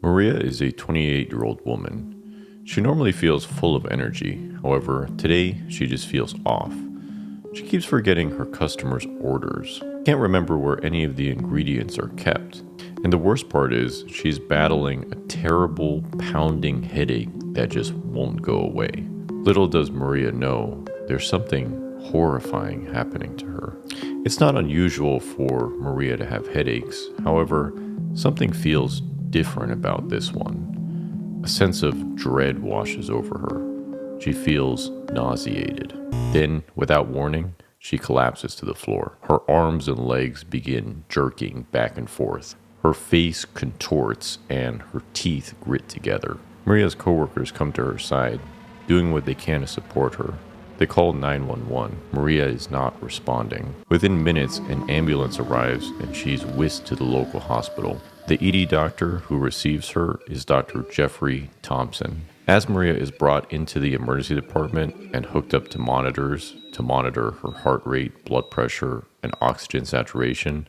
Maria is a 28-year-old woman. She normally feels full of energy. However, today she just feels off. She keeps forgetting her customers' orders. Can't remember where any of the ingredients are kept. And the worst part is she's battling a terrible pounding headache that just won't go away. Little does Maria know there's something horrifying happening to her. It's not unusual for Maria to have headaches. However, something feels different about this one. A sense of dread washes over her. She feels nauseated. Then, without warning, she collapses to the floor. Her arms and legs begin jerking back and forth. Her face contorts and her teeth grit together. Maria's coworkers come to her side, doing what they can to support her. They call 911. Maria is not responding. Within minutes, an ambulance arrives and she's whisked to the local hospital. The ED doctor who receives her is Dr. Jeffrey Thompson. As Maria is brought into the emergency department and hooked up to monitors to monitor her heart rate, blood pressure, and oxygen saturation,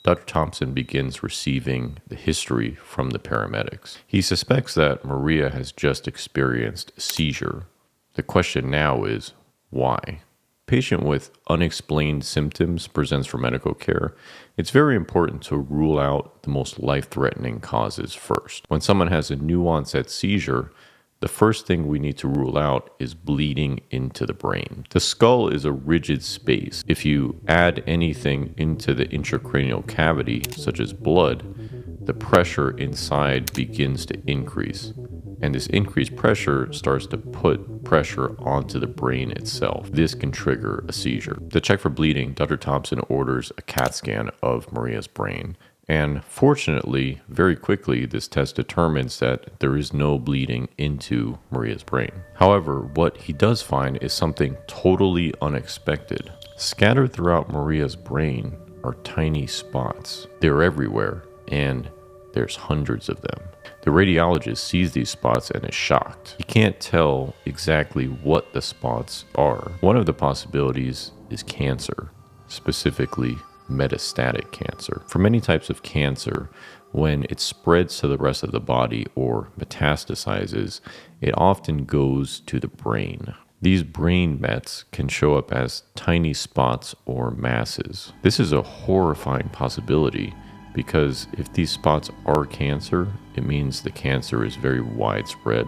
Dr. Thompson begins receiving the history from the paramedics. He suspects that Maria has just experienced a seizure. The question now is, why? Patient with unexplained symptoms presents for medical care. It's very important to rule out the most life-threatening causes first. When someone has a new onset seizure, the first thing we need to rule out is bleeding into the brain. The skull is a rigid space. If you add anything into the intracranial cavity, such as blood, the pressure inside begins to increase. And this increased pressure starts to put pressure onto the brain itself. This can trigger a seizure. To check for bleeding, Dr. Thompson orders a CAT scan of Maria's brain. And fortunately, very quickly, this test determines that there is no bleeding into Maria's brain. However, what he does find is something totally unexpected. Scattered throughout Maria's brain are tiny spots. They're everywhere, and there's hundreds of them. The radiologist sees these spots and is shocked. He can't tell exactly what the spots are. One of the possibilities is cancer, specifically metastatic cancer. For many types of cancer, when it spreads to the rest of the body or metastasizes, it often goes to the brain. These brain mets can show up as tiny spots or masses. This is a horrifying possibility because if these spots are cancer, it means the cancer is very widespread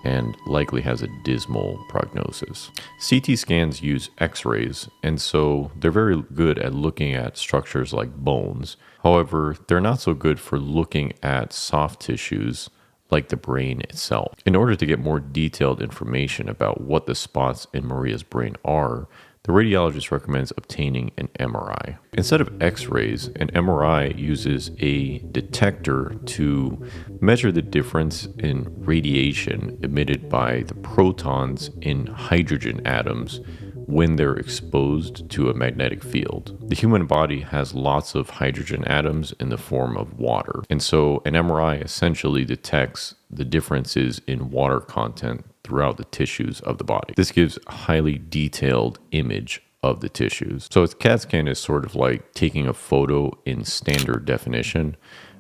and likely has a dismal prognosis. CT scans use X-rays, and so they're very good at looking at structures like bones. However, they're not so good for looking at soft tissues like the brain itself. In order to get more detailed information about what the spots in Maria's brain are, the radiologist recommends obtaining an MRI. Instead of X-rays, an MRI uses a detector to measure the difference in radiation emitted by the protons in hydrogen atoms when they're exposed to a magnetic field. The human body has lots of hydrogen atoms in the form of water, and so an MRI essentially detects the differences in water content throughout the tissues of the body. This gives a highly detailed image of the tissues. So a CAT scan is sort of like taking a photo in standard definition,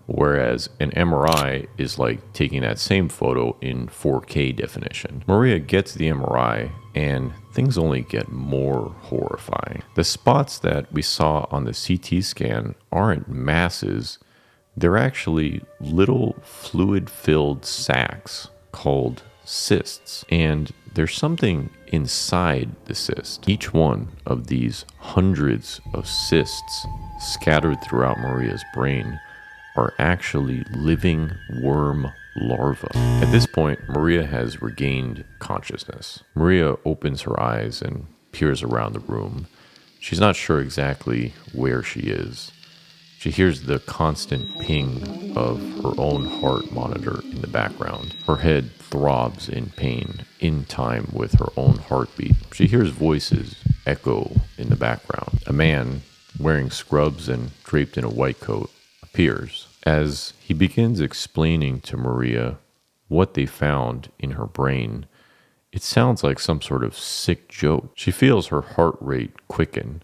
whereas an MRI is like taking that same photo in 4K definition. Maria gets the MRI and things only get more horrifying. The spots that we saw on the CT scan aren't masses, they're actually little fluid-filled sacs called cysts, and there's something inside the cyst. Each one of these hundreds of cysts scattered throughout Maria's brain are actually living worm larvae. At this point, Maria has regained consciousness. Maria opens her eyes and peers around the room. She's not sure exactly where she is. She hears the constant ping of her own heart monitor in the background. Her head throbs in pain in time with her own heartbeat. She hears voices echo in the background. A man wearing scrubs and draped in a white coat appears. As he begins explaining to Maria what they found in her brain, it sounds like some sort of sick joke. She feels her heart rate quicken.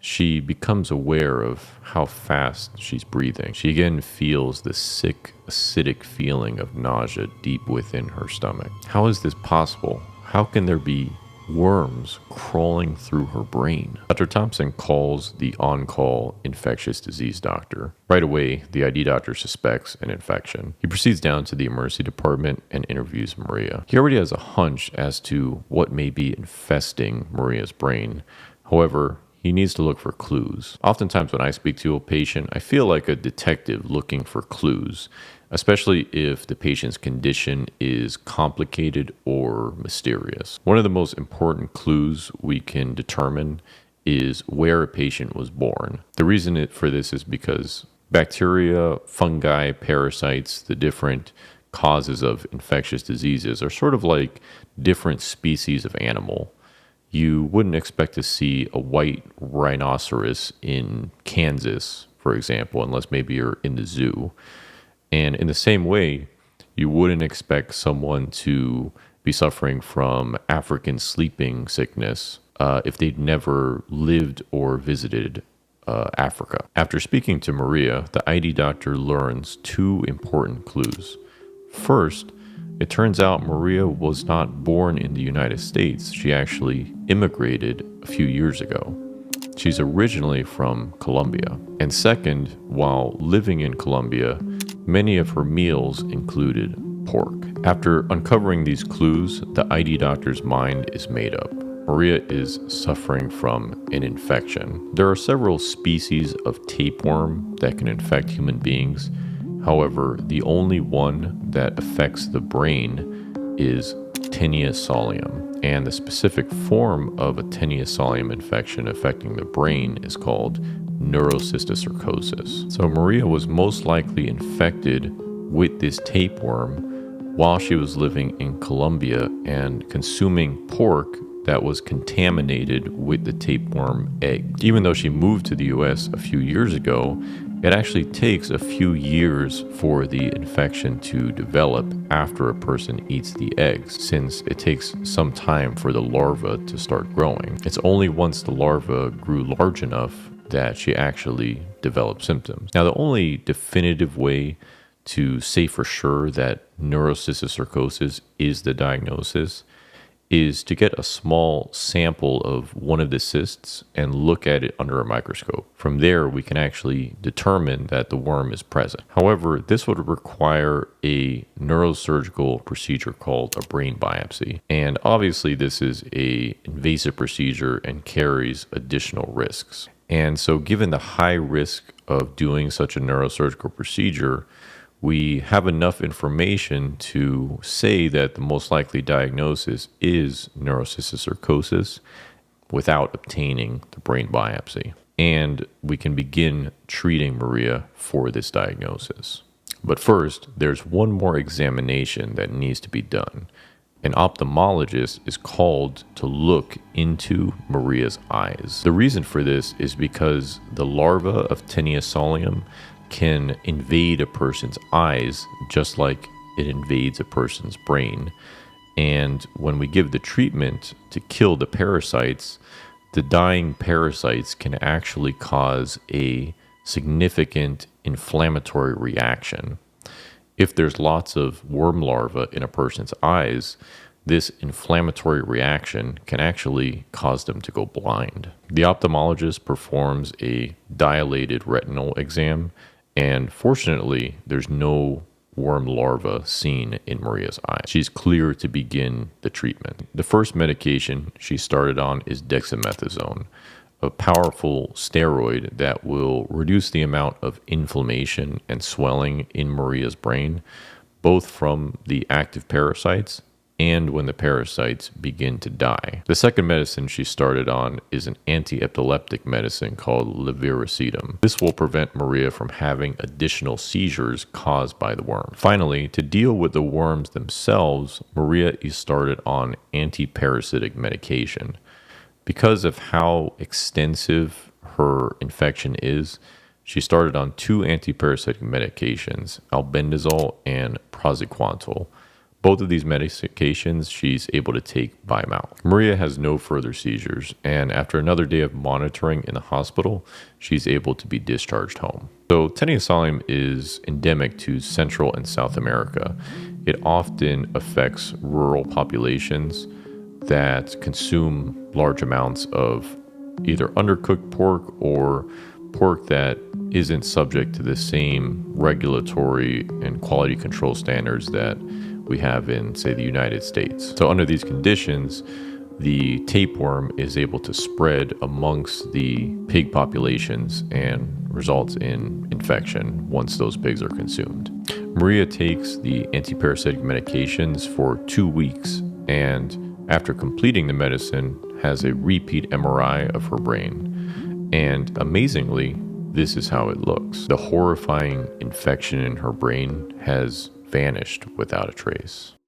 she becomes aware of how fast she's breathing. She again feels the sick, acidic feeling of nausea deep within her stomach. How is this possible? How can there be worms crawling through her brain? Dr. Thompson calls the on-call infectious disease doctor. Right away, the ID doctor suspects an infection. He proceeds down to the emergency department and interviews Maria. He already has a hunch as to what may be infesting Maria's brain. However, he needs to look for clues. Oftentimes when I speak to a patient, I feel like a detective looking for clues, especially if the patient's condition is complicated or mysterious. One of the most important clues we can determine is where a patient was born. The reason for this is because bacteria, fungi, parasites, the different causes of infectious diseases are sort of like different species of animal. You wouldn't expect to see a white rhinoceros in Kansas, for example, unless maybe you're in the zoo. And in the same way, you wouldn't expect someone to be suffering from African sleeping sickness if they'd never lived or visited Africa. After speaking to Maria, the ID doctor learns two important clues. First, it turns out Maria was not born in the United States. She actually immigrated a few years ago. She's originally from Colombia. And second, while living in Colombia, many of her meals included pork. After uncovering these clues, the ID doctor's mind is made up. Maria is suffering from an infection. There are several species of tapeworm that can infect human beings. However, the only one that affects the brain is Tinea solium, and the specific form of a Tinea solium infection affecting the brain is called Neurocysticercosis. So Maria was most likely infected with this tapeworm while she was living in Colombia and consuming pork that was contaminated with the tapeworm egg. Even though she moved to the US a few years ago, it actually takes a few years for the infection to develop after a person eats the eggs, since it takes some time for the larva to start growing. It's only once the larva grew large enough that she actually developed symptoms. Now, the only definitive way to say for sure that neurocysticercosis is the diagnosis is to get a small sample of one of the cysts and look at it under a microscope. From there, we can actually determine that the worm is present. However, this would require a neurosurgical procedure called a brain biopsy. And obviously, this is an invasive procedure and carries additional risks. And so given the high risk of doing such a neurosurgical procedure, we have enough information to say that the most likely diagnosis is neurocysticercosis without obtaining the brain biopsy. And we can begin treating Maria for this diagnosis. But first, there's one more examination that needs to be done. An ophthalmologist is called to look into Maria's eyes. The reason for this is because the larva of Tinea solium can invade a person's eyes just like it invades a person's brain. And when we give the treatment to kill the parasites, the dying parasites can actually cause a significant inflammatory reaction. If there's lots of worm larvae in a person's eyes, this inflammatory reaction can actually cause them to go blind. The ophthalmologist performs a dilated retinal exam, and fortunately, there's no worm larva seen in Maria's eye. She's clear to begin the treatment. The first medication she started on is dexamethasone, a powerful steroid that will reduce the amount of inflammation and swelling in Maria's brain, both from the active parasites and when the parasites begin to die. The second medicine she started on is an anti-epileptic medicine called levetiracetam. This will prevent Maria from having additional seizures caused by the worm. Finally, to deal with the worms themselves, Maria is started on anti-parasitic medication. Because of how extensive her infection is, she started on two anti-parasitic medications, albendazole and praziquantel. Both of these medications she's able to take by mouth. Maria has no further seizures, and after another day of monitoring in the hospital, she's able to be discharged home. So teniasalium is endemic to Central and South America. It often affects rural populations that consume large amounts of either undercooked pork or pork that isn't subject to the same regulatory and quality control standards that we have in, say, the United States. So under these conditions, the tapeworm is able to spread amongst the pig populations and results in infection once those pigs are consumed. Maria takes the antiparasitic medications for 2 weeks, and after completing the medicine, has a repeat MRI of her brain. And amazingly, this is how it looks. The horrifying infection in her brain has vanished without a trace.